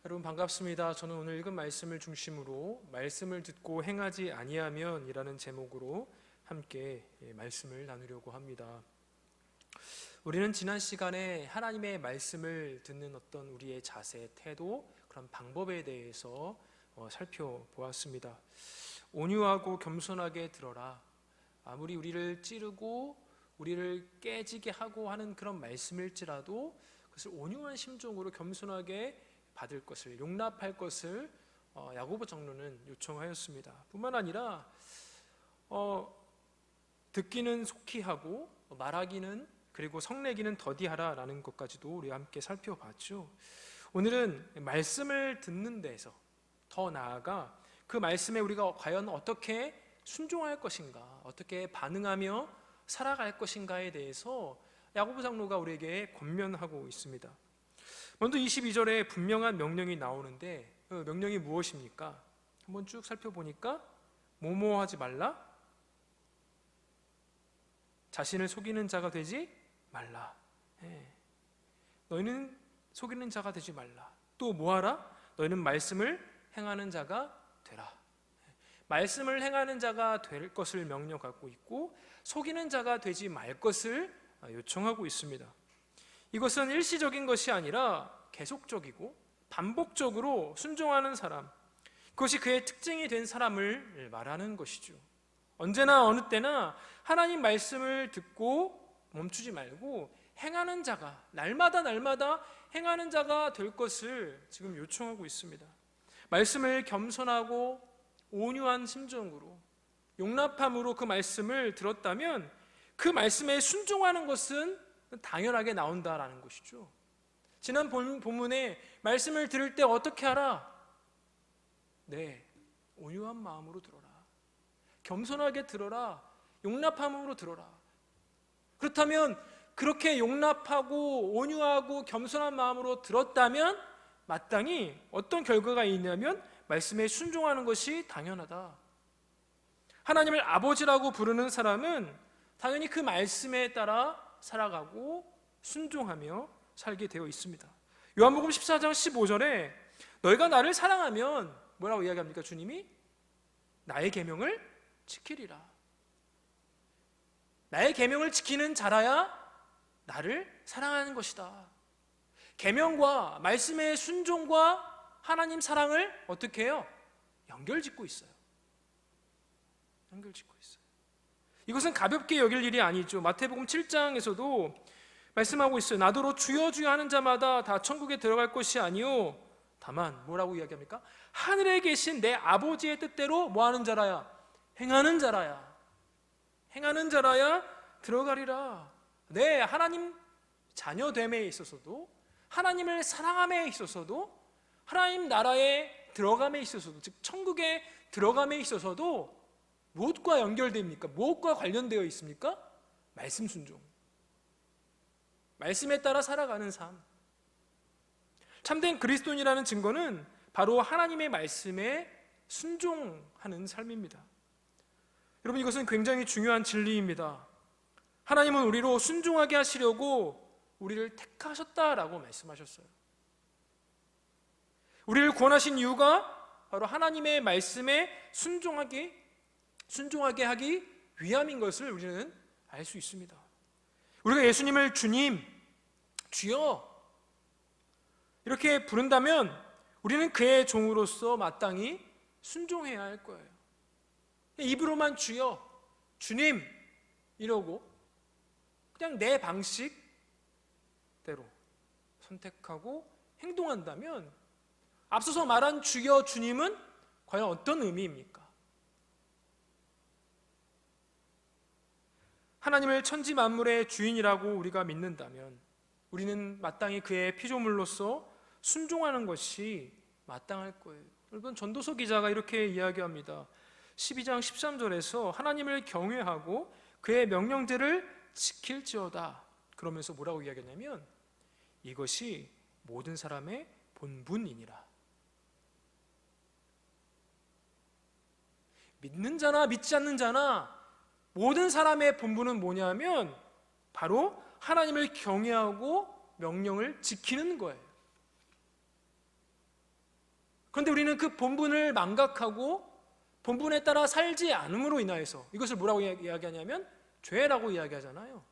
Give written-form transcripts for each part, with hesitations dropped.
여러분 반갑습니다. 저는 오늘 읽은 말씀을 중심으로 말씀을 듣고 행하지 아니하면 이라는 제목으로 함께 말씀을 나누려고 합니다. 우리는 지난 시간에 하나님의 말씀을 듣는 어떤 우리의 자세, 태도, 그런 방법에 대해서 살펴보았습니다. 온유하고 겸손하게 들어라. 아무리 우리를 찌르고 우리를 깨지게 하고 하는 그런 말씀일지라도 그것을 온유한 심정으로 겸손하게 받을 것을, 용납할 것을 야고보 장로는 요청하였습니다. 뿐만 아니라 듣기는 속히 하고 말하기는 그리고 성내기는 더디하라 라는 것까지도 우리와 함께 살펴봤죠. 오늘은 말씀을 듣는 데서 더 나아가 그 말씀에 우리가 과연 어떻게 순종할 것인가, 어떻게 반응하며 살아갈 것인가에 대해서 야고보 장로가 우리에게 권면하고 있습니다. 먼저 22절에 분명한 명령이 나오는데 그 명령이 무엇입니까? 한번 쭉 살펴보니까 뭐뭐 하지 말라? 자신을 속이는 자가 되지 말라. 너희는 속이는 자가 되지 말라. 또 뭐하라? 너희는 말씀을 행하는 자가 되라. 말씀을 행하는 자가 될 것을 명령하고 있고 속이는 자가 되지 말 것을 요청하고 있습니다. 이것은 일시적인 것이 아니라 계속적이고 반복적으로 순종하는 사람, 그것이 그의 특징이 된 사람을 말하는 것이죠. 언제나 어느 때나 하나님 말씀을 듣고 멈추지 말고 행하는 자가, 날마다 행하는 자가 될 것을 지금 요청하고 있습니다. 말씀을 겸손하고 온유한 심정으로 용납함으로 그 말씀을 들었다면 그 말씀에 순종하는 것은 당연하게 나온다라는 것이죠. 지난 본문에 말씀을 들을 때 어떻게 하라? 네, 온유한 마음으로 들어라. 겸손하게 들어라. 용납함으로 들어라. 그렇다면 그렇게 용납하고 온유하고 겸손한 마음으로 들었다면 마땅히 어떤 결과가 있냐면 말씀에 순종하는 것이 당연하다. 하나님을 아버지라고 부르는 사람은 당연히 그 말씀에 따라 살아가고 순종하며 살게 되어 있습니다. 요한복음 14장 15절에 너희가 나를 사랑하면 뭐라고 이야기합니까? 주님이 나의 계명을 지키리라. 나의 계명을 지키는 자라야 나를 사랑하는 것이다. 계명과 말씀의 순종과 하나님 사랑을 어떻게 해요? 연결짓고 있어요. 연결짓고 있어요. 이것은 가볍게 여길 일이 아니죠. 마태복음 7장에서도 말씀하고 있어요. 나더러 주여 주여 하는 자마다 다 천국에 들어갈 것이 아니요 다만 뭐라고 이야기합니까? 하늘에 계신 내 아버지의 뜻대로 뭐하는 자라야? 행하는 자라야. 행하는 자라야 들어가리라. 네, 하나님 자녀됨에 있어서도 하나님을 사랑함에 있어서도 하나님 나라에 들어감에 있어서도 즉 천국에 들어감에 있어서도 무엇과 연결됩니까? 무엇과 관련되어 있습니까? 말씀 순종. 말씀에 따라 살아가는 삶. 참된 그리스도인이라는 증거는 바로 하나님의 말씀에 순종하는 삶입니다. 여러분, 이것은 굉장히 중요한 진리입니다. 하나님은 우리로 순종하게 하시려고 우리를 택하셨다라고 말씀하셨어요. 우리를 구원하신 이유가 바로 하나님의 말씀에 순종하게 하기 위함인 것을 우리는 알 수 있습니다. 우리가 예수님을 주님, 주여 이렇게 부른다면 우리는 그의 종으로서 마땅히 순종해야 할 거예요. 입으로만 주여, 주님 이러고 그냥 내 방식대로 선택하고 행동한다면 앞서서 말한 주여, 주님은 과연 어떤 의미입니까? 하나님을 천지 만물의 주인이라고 우리가 믿는다면 우리는 마땅히 그의 피조물로서 순종하는 것이 마땅할 거예요. 여러분, 전도서 기자가 이렇게 이야기합니다. 12장 13절에서 하나님을 경외하고 그의 명령들을 지킬지어다. 그러면서 뭐라고 이야기하냐면 이것이 모든 사람의 본분이니라. 믿는 자나 믿지 않는 자나 모든 사람의 본분은 뭐냐면 바로 하나님을 경외하고 명령을 지키는 거예요. 그런데 우리는 그 본분을 망각하고 본분에 따라 살지 않음으로 인하여서 이것을 뭐라고 이야기하냐면 죄라고 이야기하잖아요.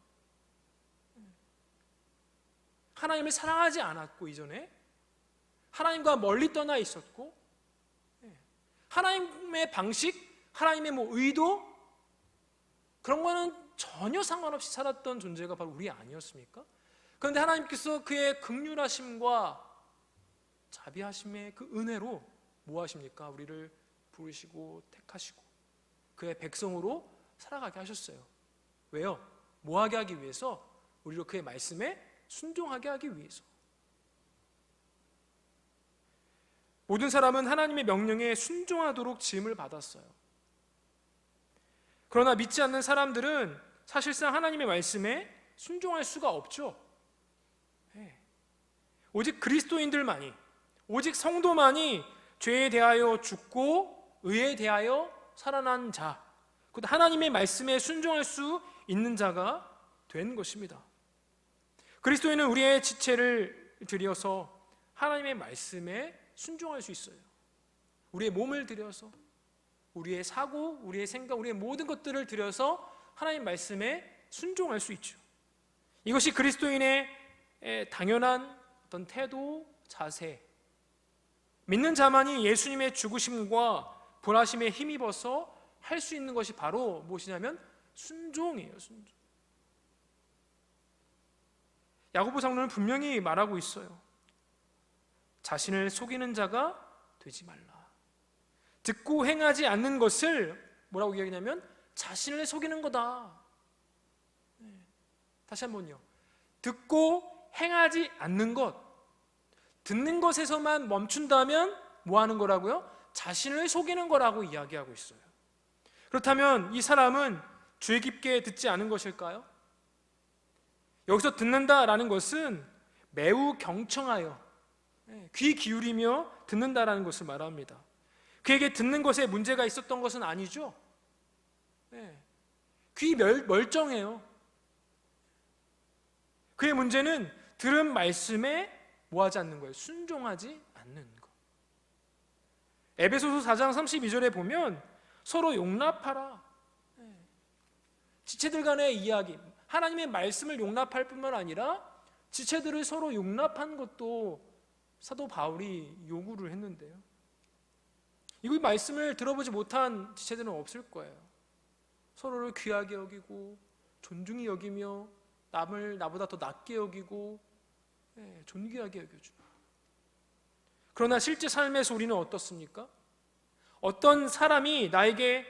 하나님을 사랑하지 않았고, 이전에 하나님과 멀리 떠나 있었고, 하나님의 방식, 하나님의 의도, 그런 거는 전혀 상관없이 살았던 존재가 바로 우리 아니었습니까? 그런데 하나님께서 그의 긍휼하심과 자비하심의 그 은혜로 뭐 하십니까? 우리를 부르시고 택하시고 그의 백성으로 살아가게 하셨어요. 왜요? 뭐 하게 하기 위해서? 우리로 그의 말씀에 순종하게 하기 위해서. 모든 사람은 하나님의 명령에 순종하도록 지음을 받았어요. 그러나 믿지 않는 사람들은 사실상 하나님의 말씀에 순종할 수가 없죠. 오직 그리스도인들만이, 오직 성도만이 죄에 대하여 죽고 의에 대하여 살아난 자, 곧 하나님의 말씀에 순종할 수 있는 자가 된 것입니다. 그리스도인은 우리의 지체를 들여서 하나님의 말씀에 순종할 수 있어요. 우리의 몸을 들여서, 우리의 사고, 우리의 생각, 우리의 모든 것들을 들여서 하나님 말씀에 순종할 수 있죠. 이것이 그리스도인의 당연한 어떤 태도, 자세, 믿는 자만이 예수님의 죽으심과 부활하심에 힘입어서 할 수 있는 것이 바로 무엇이냐면 순종이에요. 순종. 야고보 장로는 분명히 말하고 있어요. 자신을 속이는 자가 되지 말라. 듣고 행하지 않는 것을 뭐라고 이야기하냐면 자신을 속이는 거다. 다시 한번요. 듣고 행하지 않는 것, 듣는 것에서만 멈춘다면 뭐 하는 거라고요? 자신을 속이는 거라고 이야기하고 있어요. 그렇다면 이 사람은 주의 깊게 듣지 않은 것일까요? 여기서 듣는다라는 것은 매우 경청하여 귀 기울이며 듣는다라는 것을 말합니다. 그에게 듣는 것에 문제가 있었던 것은 아니죠. 귀 멀쩡해요. 그의 문제는 들은 말씀에 뭐하지 않는 거예요? 순종하지 않는 것. 에베소서 4장 32절에 보면 서로 용납하라. 지체들 간의 이야기, 하나님의 말씀을 용납할 뿐만 아니라 지체들을 서로 용납한 것도 사도 바울이 요구를 했는데요. 이 말씀을 들어보지 못한 지체들은 없을 거예요. 서로를 귀하게 여기고 존중히 여기며 남을 나보다 더 낮게 여기고 존귀하게 여겨주고. 그러나 실제 삶에서 우리는 어떻습니까? 어떤 사람이 나에게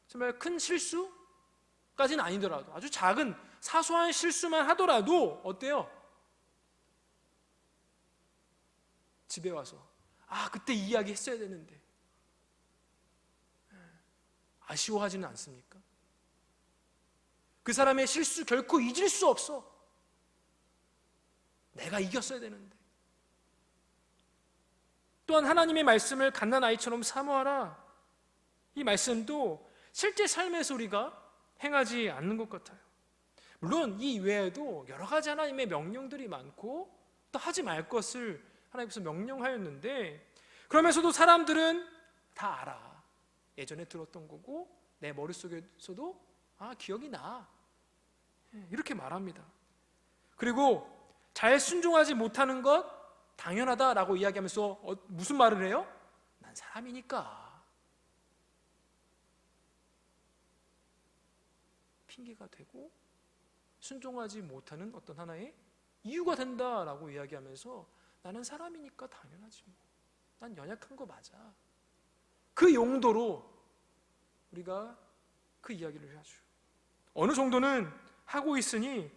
정말 큰 실수까지는 아니더라도 아주 작은 사소한 실수만 하더라도 어때요? 집에 와서 그때 이 이야기 했어야 되는데 아쉬워하지는 않습니까? 그 사람의 실수 결코 잊을 수 없어. 내가 이겼어야 되는데. 또한 하나님의 말씀을 갓난아이처럼 사모하라. 이 말씀도 실제 삶에서 우리가 행하지 않는 것 같아요. 물론 이 외에도 여러 가지 하나님의 명령들이 많고 또 하지 말 것을 하나님께서 명령하였는데, 그러면서도 사람들은 다 알아. 예전에 들었던 거고 내 머릿속에서도 기억이 나. 이렇게 말합니다. 그리고 잘 순종하지 못하는 것 당연하다라고 이야기하면서 무슨 말을 해요? 난 사람이니까. 핑계가 되고 순종하지 못하는 어떤 하나의 이유가 된다라고 이야기하면서 나는 사람이니까 당연하지 뭐. 난 연약한 거 맞아. 그 용도로 우리가 그 이야기를 하죠. 어느 정도는 하고 있으니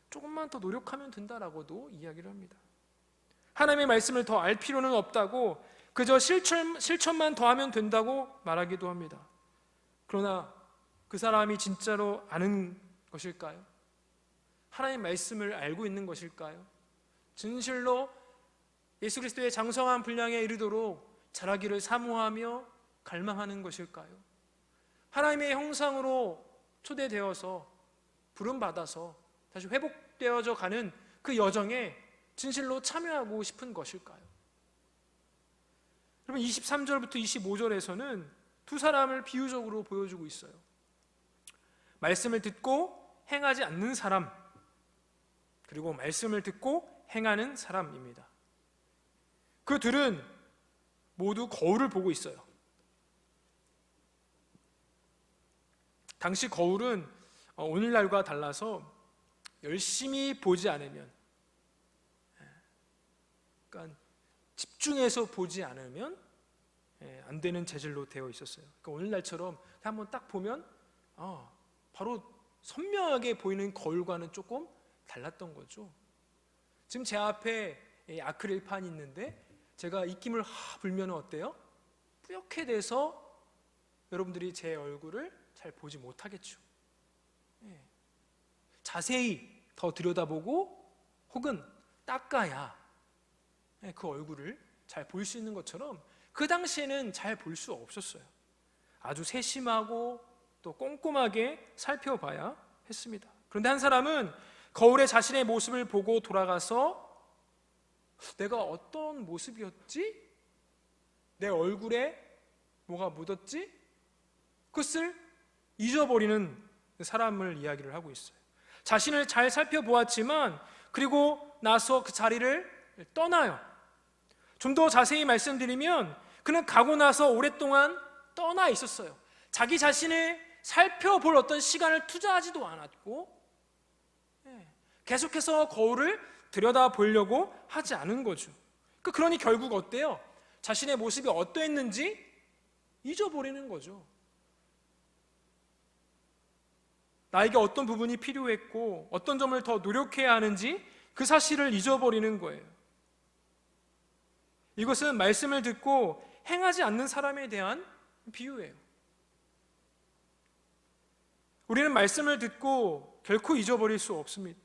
조금만 더 노력하면 된다라고도 이야기를 합니다. 하나님의 말씀을 더 알 필요는 없다고 그저 실천만 더 하면 된다고 말하기도 합니다. 그러나 그 사람이 진짜로 아는 것일까요? 하나님의 말씀을 알고 있는 것일까요? 진실로 예수 그리스도의 장성한 분량에 이르도록 자라기를 사모하며 갈망하는 것일까요? 하나님의 형상으로 초대되어서 부름받아서 다시 회복되어져 가는 그 여정에 진실로 참여하고 싶은 것일까요? 여러분 23절부터 25절에서는 두 사람을 비유적으로 보여주고 있어요. 말씀을 듣고 행하지 않는 사람, 그리고 말씀을 듣고 행하는 사람입니다. 그 둘은 모두 거울을 보고 있어요. 당시 거울은 오늘날과 달라서 열심히 보지 않으면, 그러니까 집중해서 보지 않으면 안 되는 재질로 되어 있었어요. 그러니까 오늘날처럼 한번 딱 보면 바로 선명하게 보이는 거울과는 조금 달랐던 거죠. 지금 제 앞에 아크릴판이 있는데 제가 입김을 불면 어때요? 뿌옇게 돼서 여러분들이 제 얼굴을 잘 보지 못하겠죠. 자세히 더 들여다보고 혹은 닦아야 그 얼굴을 잘 볼 수 있는 것처럼 그 당시에는 잘 볼 수 없었어요. 아주 세심하고 또 꼼꼼하게 살펴봐야 했습니다. 그런데 한 사람은 거울에 자신의 모습을 보고 돌아가서 내가 어떤 모습이었지? 내 얼굴에 뭐가 묻었지? 그것을 잊어버리는 사람을 이야기를 하고 있어요. 자신을 잘 살펴보았지만 그리고 나서 그 자리를 떠나요. 좀 더 자세히 말씀드리면 그는 가고 나서 오랫동안 떠나 있었어요. 자기 자신을 살펴볼 어떤 시간을 투자하지도 않았고 계속해서 거울을 들여다보려고 하지 않은 거죠. 그러니 결국 어때요? 자신의 모습이 어떠했는지 잊어버리는 거죠. 나에게 어떤 부분이 필요했고 어떤 점을 더 노력해야 하는지 그 사실을 잊어버리는 거예요. 이것은 말씀을 듣고 행하지 않는 사람에 대한 비유예요. 우리는 말씀을 듣고 결코 잊어버릴 수 없습니다.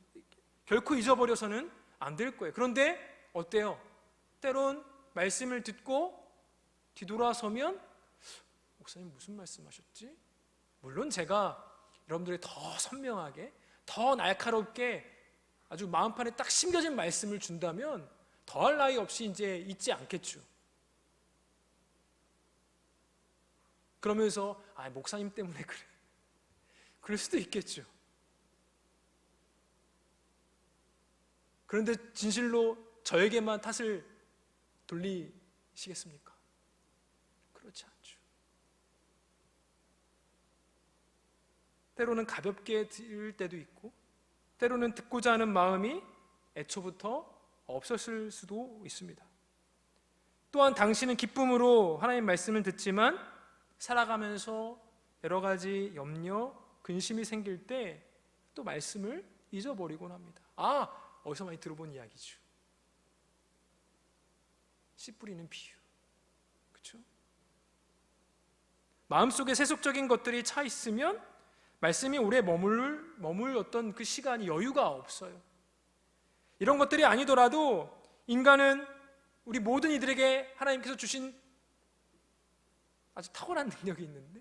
결코 잊어버려서는 안 될 거예요. 그런데 어때요? 때론 말씀을 듣고 뒤돌아서면 목사님 무슨 말씀하셨지? 물론 제가 여러분들이 더 선명하게 더 날카롭게 아주 마음판에 딱 심겨진 말씀을 준다면 더할 나위 없이 이제 잊지 않겠죠. 그러면서 목사님 때문에 그래, 그럴 수도 있겠죠. 그런데 진실로 저에게만 탓을 돌리시겠습니까? 그렇지 않죠. 때로는 가볍게 들을 때도 있고 때로는 듣고자 하는 마음이 애초부터 없었을 수도 있습니다. 또한 당신은 기쁨으로 하나님 말씀을 듣지만 살아가면서 여러 가지 염려, 근심이 생길 때 또 말씀을 잊어버리곤 합니다. 어디서 많이 들어본 이야기죠. 씨 뿌리는 비유. 그렇죠? 마음속에 세속적인 것들이 차 있으면 말씀이 오래 머물 어떤 그 시간이 여유가 없어요. 이런 것들이 아니더라도 인간은 우리 모든 이들에게 하나님께서 주신 아주 탁월한 능력이 있는데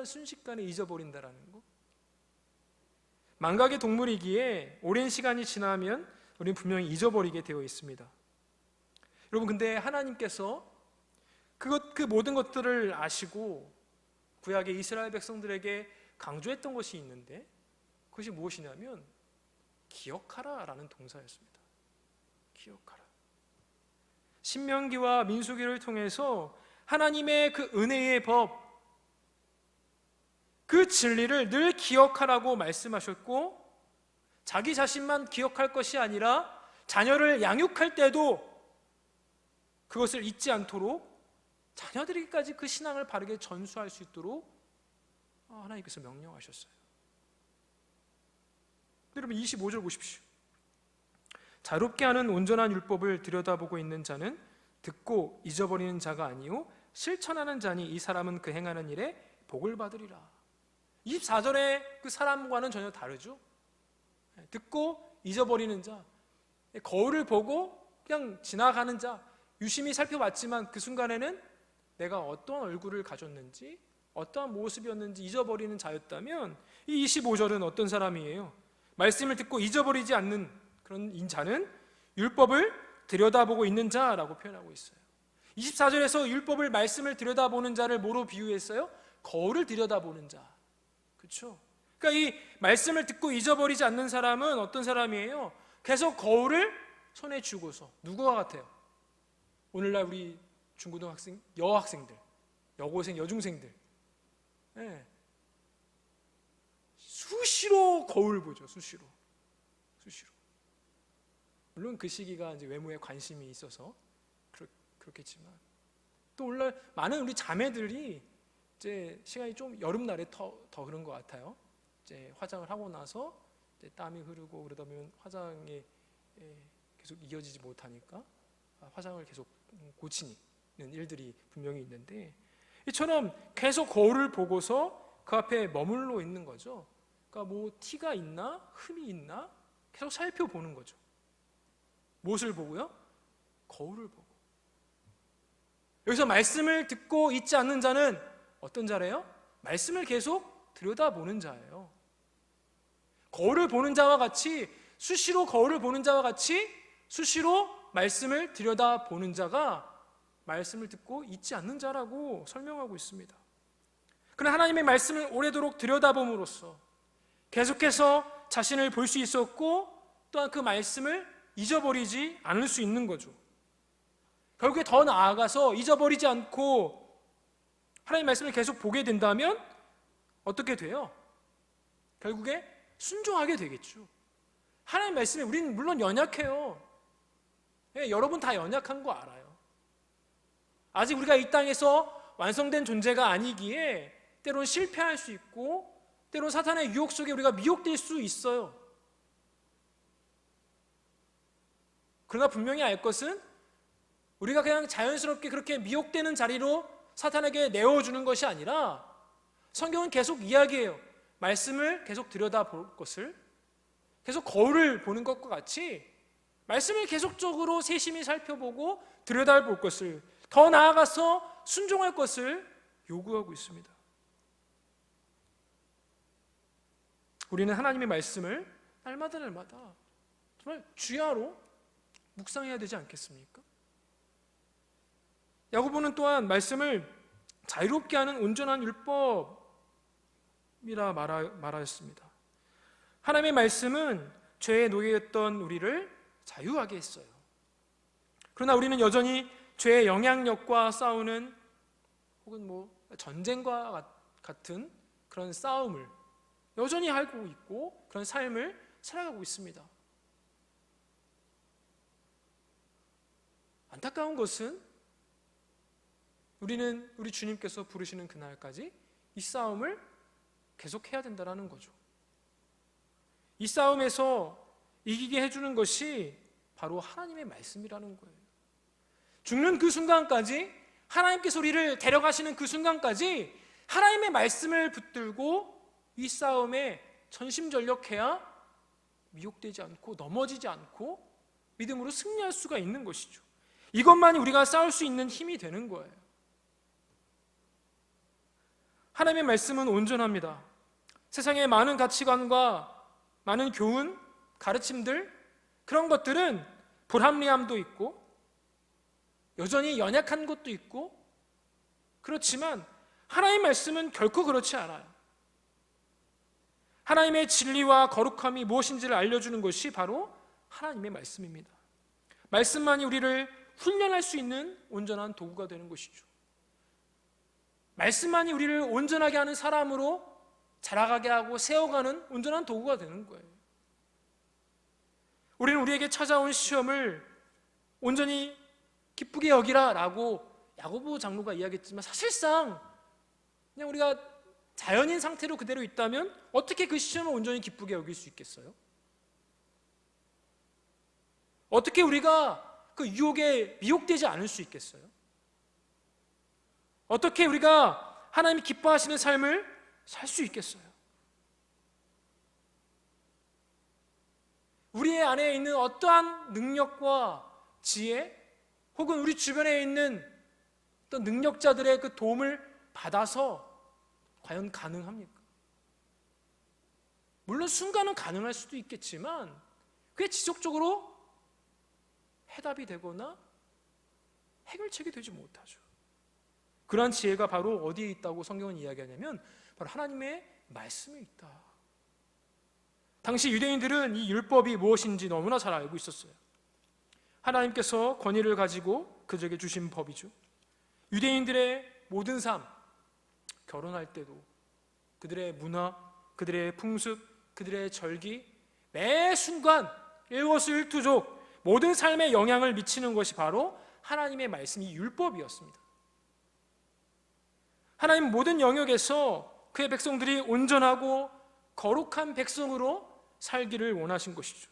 순식간에 잊어버린다라는 거. 망각의 동물이기에 오랜 시간이 지나면 우리는 분명히 잊어버리게 되어 있습니다. 여러분, 근데 하나님께서 그 모든 것들을 아시고 구약의 이스라엘 백성들에게 강조했던 것이 있는데 그것이 무엇이냐면 기억하라 라는 동사였습니다. 기억하라. 신명기와 민수기를 통해서 하나님의 그 은혜의 법, 그 진리를 늘 기억하라고 말씀하셨고 자기 자신만 기억할 것이 아니라 자녀를 양육할 때도 그것을 잊지 않도록 자녀들에게까지 그 신앙을 바르게 전수할 수 있도록 하나님께서 명령하셨어요. 여러분 25절 보십시오. 자롭게 하는 온전한 율법을 들여다보고 있는 자는 듣고 잊어버리는 자가 아니요 실천하는 자니 이 사람은 그 행하는 일에 복을 받으리라. 24절의 그 사람과는 전혀 다르죠. 듣고 잊어버리는 자, 거울을 보고 그냥 지나가는 자, 유심히 살펴봤지만 그 순간에는 내가 어떤 얼굴을 가졌는지 어떠한 모습이었는지 잊어버리는 자였다면 이 25절은 어떤 사람이에요? 말씀을 듣고 잊어버리지 않는 그런 자는 율법을 들여다보고 있는 자라고 표현하고 있어요. 24절에서 율법을 말씀을 들여다보는 자를 뭐로 비유했어요? 거울을 들여다보는 자. 그렇죠? 그러니까 이 말씀을 듣고 잊어버리지 않는 사람은 어떤 사람이에요? 계속 거울을 손에 쥐고서 누구와 같아요? 오늘날 우리 중고등학생, 여학생들, 여고생, 여중생들 네. 수시로 거울 보죠. 수시로. 물론 그 시기가 이제 외모에 관심이 있어서 그렇겠지만 또 오늘날 많은 우리 자매들이 이제 시간이 좀 여름날에 더 그런 것 같아요. 이제 화장을 하고 나서 이제 땀이 흐르고 그러다 보면 화장이 계속 이어지지 못하니까 화장을 계속 고치는 일들이 분명히 있는데 이처럼 계속 거울을 보고서 그 앞에 머물러 있는 거죠. 그러니까 뭐 티가 있나 흠이 있나 계속 살펴보는 거죠. 무엇을 보고요? 거울을 보고. 여기서 말씀을 듣고 잊지 않는 자는 어떤 자래요? 말씀을 계속 들여다보는 자예요. 거울을 보는 자와 같이 수시로 거울을 보는 자와 같이 수시로 말씀을 들여다보는 자가 말씀을 듣고 잊지 않는 자라고 설명하고 있습니다. 그러나 하나님의 말씀을 오래도록 들여다봄으로써 계속해서 자신을 볼 수 있었고 또한 그 말씀을 잊어버리지 않을 수 있는 거죠. 결국에 더 나아가서 잊어버리지 않고 하나님의 말씀을 계속 보게 된다면 어떻게 돼요? 결국에 순종하게 되겠죠. 하나님의 말씀에 우리는 물론 연약해요. 여러분 다 연약한 거 알아요. 아직 우리가 이 땅에서 완성된 존재가 아니기에 때론 실패할 수 있고 때론 사탄의 유혹 속에 우리가 미혹될 수 있어요. 그러나 분명히 알 것은 우리가 그냥 자연스럽게 그렇게 미혹되는 자리로 사탄에게 내어주는 것이 아니라 성경은 계속 이야기해요. 말씀을 계속 들여다볼 것을, 계속 거울을 보는 것과 같이 말씀을 계속적으로 세심히 살펴보고 들여다볼 것을, 더 나아가서 순종할 것을 요구하고 있습니다. 우리는 하나님의 말씀을 날마다 정말 주야로 묵상해야 되지 않겠습니까? 야고보는 또한 말씀을 자유롭게 하는 온전한 율법이라 말하였습니다. 하나님의 말씀은 죄의 노예였던 우리를 자유하게 했어요. 그러나 우리는 여전히 죄의 영향력과 싸우는 혹은 뭐 전쟁과 같은 그런 싸움을 여전히 하고 있고 그런 삶을 살아가고 있습니다. 안타까운 것은 우리는 우리 주님께서 부르시는 그날까지 이 싸움을 계속해야 된다는 거죠. 이 싸움에서 이기게 해주는 것이 바로 하나님의 말씀이라는 거예요. 죽는 그 순간까지, 하나님께서 우리를 데려가시는 그 순간까지 하나님의 말씀을 붙들고 이 싸움에 전심전력해야 미혹되지 않고 넘어지지 않고 믿음으로 승리할 수가 있는 것이죠. 이것만이 우리가 싸울 수 있는 힘이 되는 거예요. 하나님의 말씀은 온전합니다. 세상의 많은 가치관과 많은 교훈, 가르침들, 그런 것들은 불합리함도 있고 여전히 연약한 것도 있고 그렇지만 하나님의 말씀은 결코 그렇지 않아요. 하나님의 진리와 거룩함이 무엇인지를 알려주는 것이 바로 하나님의 말씀입니다. 말씀만이 우리를 훈련할 수 있는 온전한 도구가 되는 것이죠. 말씀만이 우리를 온전하게 하는 사람으로 자라가게 하고 세워가는 온전한 도구가 되는 거예요. 우리는 우리에게 찾아온 시험을 온전히 기쁘게 여기라 라고 야고보 장로가 이야기했지만 사실상 그냥 우리가 자연인 상태로 그대로 있다면 어떻게 그 시험을 온전히 기쁘게 여길 수 있겠어요? 어떻게 우리가 그 유혹에 미혹되지 않을 수 있겠어요? 어떻게 우리가 하나님이 기뻐하시는 삶을 살 수 있겠어요? 우리 안에 있는 어떠한 능력과 지혜 혹은 우리 주변에 있는 어떤 능력자들의 그 도움을 받아서 과연 가능합니까? 물론 순간은 가능할 수도 있겠지만 그게 지속적으로 해답이 되거나 해결책이 되지 못하죠. 그러한 지혜가 바로 어디에 있다고 성경은 이야기하냐면 바로 하나님의 말씀에 있다. 당시 유대인들은 이 율법이 무엇인지 너무나 잘 알고 있었어요. 하나님께서 권위를 가지고 그들에게 주신 법이죠. 유대인들의 모든 삶, 결혼할 때도 그들의 문화, 그들의 풍습, 그들의 절기, 매 순간 일거수일투족 모든 삶에 영향을 미치는 것이 바로 하나님의 말씀, 이 율법이었습니다. 하나님 모든 영역에서 그의 백성들이 온전하고 거룩한 백성으로 살기를 원하신 것이죠.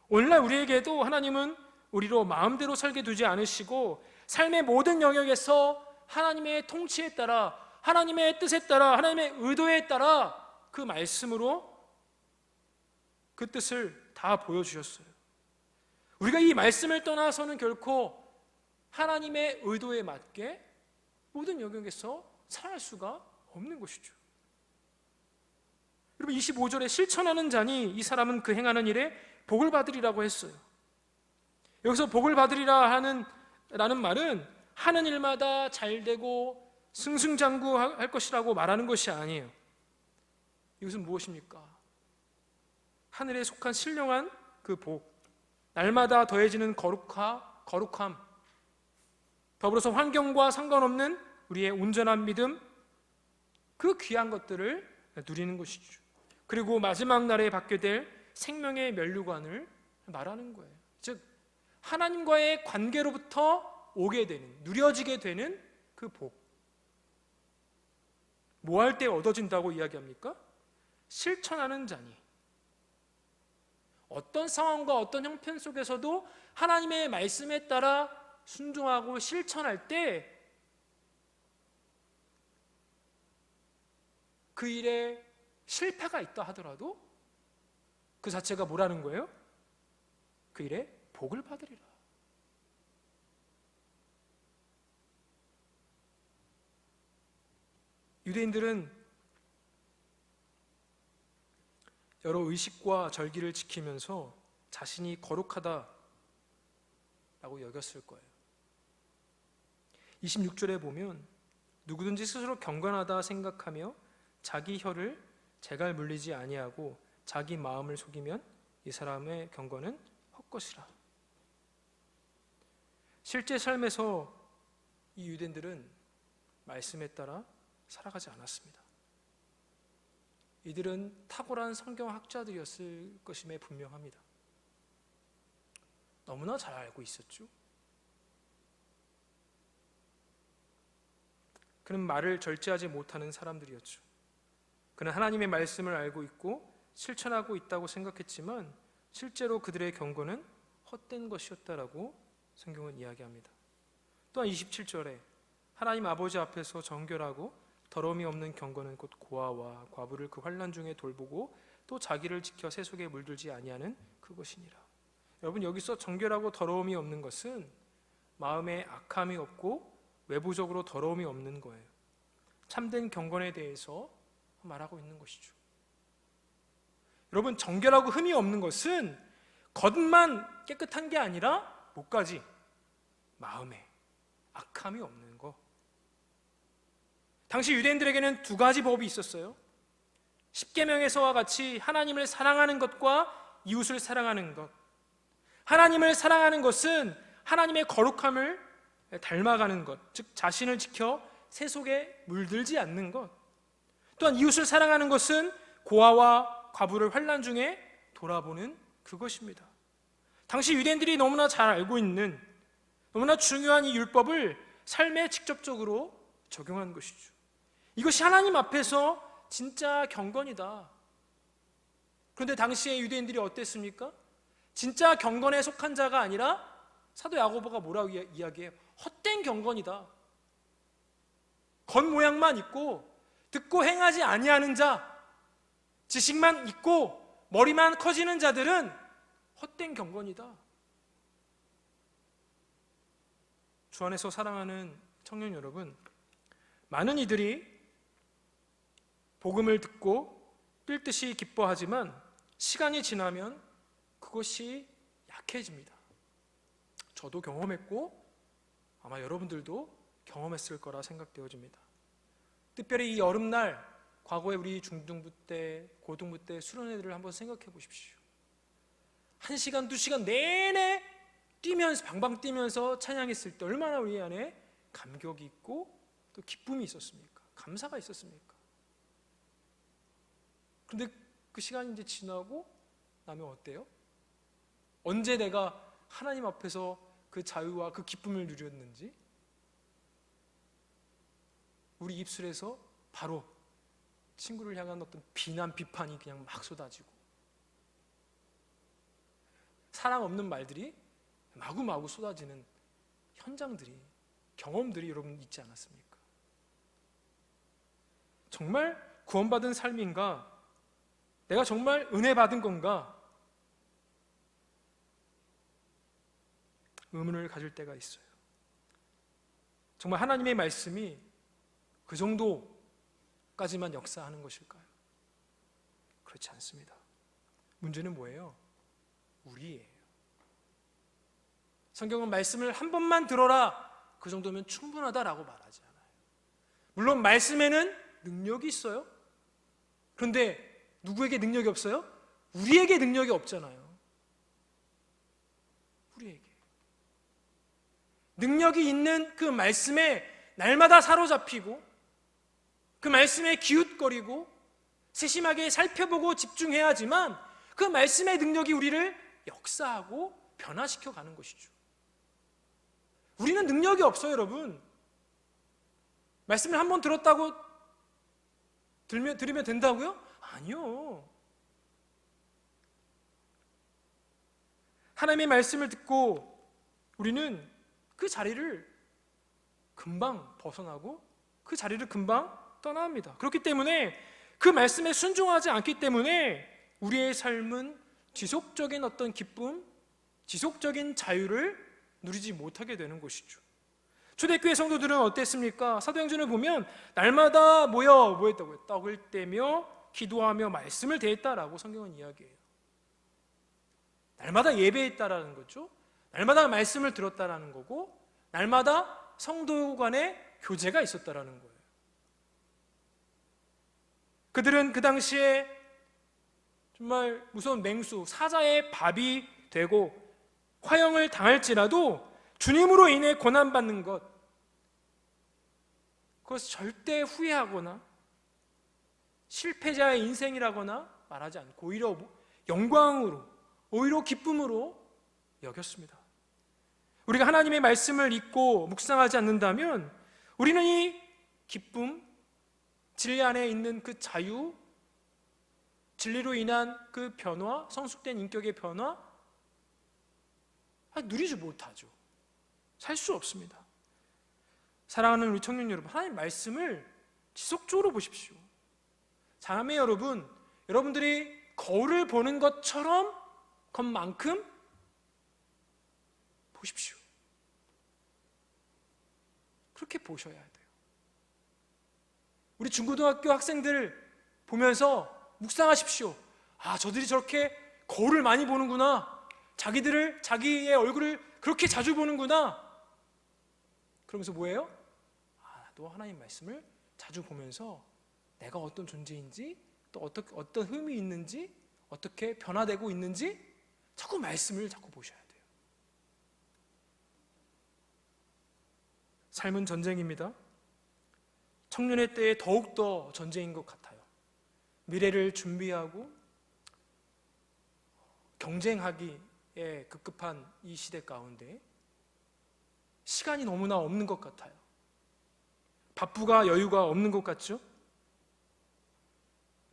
오늘날 우리에게도 하나님은 우리로 마음대로 살게 두지 않으시고 삶의 모든 영역에서 하나님의 통치에 따라, 하나님의 뜻에 따라, 하나님의 의도에 따라 그 말씀으로 그 뜻을 다 보여주셨어요. 우리가 이 말씀을 떠나서는 결코 하나님의 의도에 맞게 모든 영역에서 살아갈 수가 없는 것이죠. 여러분 25절에 실천하는 자니 이 사람은 그 행하는 일에 복을 받으리라고 했어요. 여기서 복을 받으리라 라는 말은 하는 일마다 잘되고 승승장구할 것이라고 말하는 것이 아니에요. 이것은 무엇입니까? 하늘에 속한 신령한 그 복, 날마다 더해지는 거룩함, 더불어서 환경과 상관없는 우리의 온전한 믿음, 그 귀한 것들을 누리는 것이죠. 그리고 마지막 날에 받게 될 생명의 면류관을 말하는 거예요. 즉 하나님과의 관계로부터 오게 되는, 누려지게 되는 그 복. 뭐 할 때 얻어진다고 이야기합니까? 실천하는 자니. 어떤 상황과 어떤 형편 속에서도 하나님의 말씀에 따라 순종하고 실천할 때 그 일에 실패가 있다 하더라도 그 자체가 뭐라는 거예요? 그 일에 복을 받으리라. 유대인들은 여러 의식과 절기를 지키면서 자신이 거룩하다라고 여겼을 거예요. 26절에 보면 누구든지 스스로 경건하다 생각하며 자기 혀를 재갈 물리지 아니하고 자기 마음을 속이면 이 사람의 경건은 헛것이라. 실제 삶에서 이 유대인들은 말씀에 따라 살아가지 않았습니다. 이들은 탁월한 성경학자들이었을 것임에 분명합니다. 너무나 잘 알고 있었죠. 그는 말을 절제하지 못하는 사람들이었죠. 그는 하나님의 말씀을 알고 있고 실천하고 있다고 생각했지만 실제로 그들의 경건은 헛된 것이었다라고 성경은 이야기합니다. 또한 27절에 하나님 아버지 앞에서 정결하고 더러움이 없는 경건은 곧 고아와 과부를 그 환난 중에 돌보고 또 자기를 지켜 세속에 물들지 아니하는 그것이니라. 여러분 여기서 정결하고 더러움이 없는 것은 마음에 악함이 없고 외부적으로 더러움이 없는 거예요. 참된 경건에 대해서 말하고 있는 것이죠. 여러분 정결하고 흠이 없는 것은 겉만 깨끗한 게 아니라 목까지 마음에 악함이 없는 것. 당시 유대인들에게는 두 가지 법이 있었어요. 십계명에서와 같이 하나님을 사랑하는 것과 이웃을 사랑하는 것. 하나님을 사랑하는 것은 하나님의 거룩함을 닮아가는 것, 즉 자신을 지켜 세속에 물들지 않는 것. 또한 이웃을 사랑하는 것은 고아와 과부를 환난 중에 돌아보는 그것입니다. 당시 유대인들이 너무나 잘 알고 있는 너무나 중요한 이 율법을 삶에 직접적으로 적용한 것이죠. 이것이 하나님 앞에서 진짜 경건이다. 그런데 당시의 유대인들이 어땠습니까? 진짜 경건에 속한 자가 아니라 사도 야고보가 뭐라고 이야기해요? 헛된 경건이다. 겉모양만 있고 듣고 행하지 아니하는 자, 지식만 있고 머리만 커지는 자들은 헛된 경건이다. 주 안에서 사랑하는 청년 여러분, 많은 이들이 복음을 듣고 뛸 듯이 기뻐하지만 시간이 지나면 그것이 약해집니다. 저도 경험했고 아마 여러분들도 경험했을 거라 생각되어집니다. 특별히 이 여름날, 과거에 우리 중등부 때, 고등부 때 수련회들을 한번 생각해 보십시오. 1시간, 2시간 내내 뛰면서, 방방 뛰면서 찬양했을 때 얼마나 우리 안에 감격이 있고 또 기쁨이 있었습니까? 감사가 있었습니까? 그런데 그 시간이 이제 지나고 나면 어때요? 언제 내가 하나님 앞에서 그 자유와 그 기쁨을 누렸는지 우리 입술에서 바로 친구를 향한 어떤 비난, 비판이 그냥 막 쏟아지고 사랑 없는 말들이 마구마구 쏟아지는 현장들이, 경험들이 여러분 있지 않았습니까? 정말 구원받은 삶인가? 내가 정말 은혜 받은 건가? 의문을 가질 때가 있어요. 정말 하나님의 말씀이 그 정도까지만 역사하는 것일까요? 그렇지 않습니다. 문제는 뭐예요? 우리예요. 성경은 말씀을 한 번만 들어라, 그 정도면 충분하다라고 말하지 않아요. 물론 말씀에는 능력이 있어요. 그런데 누구에게 능력이 없어요? 우리에게 능력이 없잖아요. 우리에게 능력이 있는 그 말씀에 날마다 사로잡히고 그 말씀에 기웃거리고 세심하게 살펴보고 집중해야 하지만 그 말씀의 능력이 우리를 역사하고 변화시켜 가는 것이죠. 우리는 능력이 없어요, 여러분. 말씀을 한번 들었다고 들으면 된다고요? 아니요. 하나님의 말씀을 듣고 우리는 그 자리를 금방 벗어나고 그 자리를 금방 떠납니다. 그렇기 때문에 그 말씀에 순종하지 않기 때문에 우리의 삶은 지속적인 어떤 기쁨, 지속적인 자유를 누리지 못하게 되는 것이죠. 초대교회 성도들은 어땠습니까? 사도행전을 보면 날마다 뭐 했다고요? 떡을 떼며 기도하며 말씀을 대했다라고 성경은 이야기해요. 날마다 예배했다라는 거죠. 날마다 말씀을 들었다라는 거고 날마다 성도 간의 교제가 있었다라는 거예요. 그들은 그 당시에 정말 무서운 맹수, 사자의 밥이 되고 화형을 당할지라도 주님으로 인해 고난받는 것, 그것을 절대 후회하거나 실패자의 인생이라거나 말하지 않고 오히려 영광으로, 오히려 기쁨으로 여겼습니다. 우리가 하나님의 말씀을 읽고 묵상하지 않는다면 우리는 이 기쁨, 진리 안에 있는 그 자유, 진리로 인한 그 변화, 성숙된 인격의 변화 누리지 못하죠. 살 수 없습니다. 사랑하는 우리 청년 여러분, 하나님의 말씀을 지속적으로 보십시오. 자매 여러분, 여러분들이 거울을 보는 것만큼 보십시오. 그렇게 보셔야 돼요. 우리 중고등학교 학생들 보면서 묵상하십시오. 아, 저들이 저렇게 거울을 많이 보는구나. 자기의 얼굴을 그렇게 자주 보는구나. 그러면서 뭐예요? 또 하나님 말씀을 자주 보면서 내가 어떤 존재인지, 또 어떤 흠이 있는지, 어떻게 변화되고 있는지 자꾸 말씀을 자꾸 보셔야 돼요. 삶은 전쟁입니다. 청년의 때에 더욱더 전쟁인 것 같아요. 미래를 준비하고 경쟁하기에 급급한 이 시대 가운데 시간이 너무나 없는 것 같아요. 바쁘고 여유가 없는 것 같죠?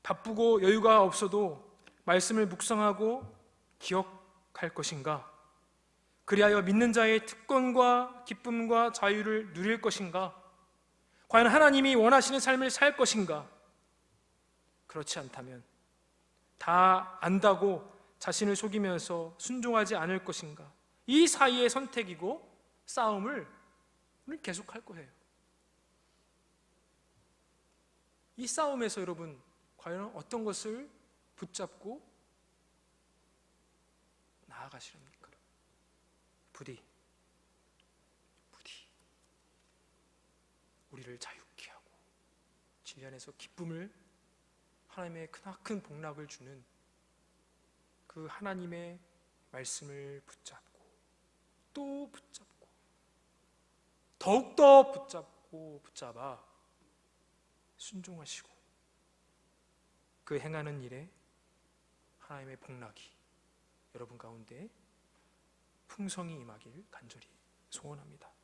바쁘고 여유가 없어도 말씀을 묵상하고 기억할 것인가? 그리하여 믿는 자의 특권과 기쁨과 자유를 누릴 것인가? 과연 하나님이 원하시는 삶을 살 것인가? 그렇지 않다면 다 안다고 자신을 속이면서 순종하지 않을 것인가? 이 사이의 선택이고 싸움을 우리는 계속할 거예요. 이 싸움에서 여러분 과연 어떤 것을 붙잡고 나아가시렵니까? 부디 우리를 자유케 하고 진리 안에서 기쁨을, 하나님의 크나큰 복락을 주는 그 하나님의 말씀을 붙잡고 또 붙잡고 더욱더 붙잡고 붙잡아 순종하시고 그 행하는 일에 하나님의 복락이 여러분 가운데 풍성히 임하길 간절히 소원합니다.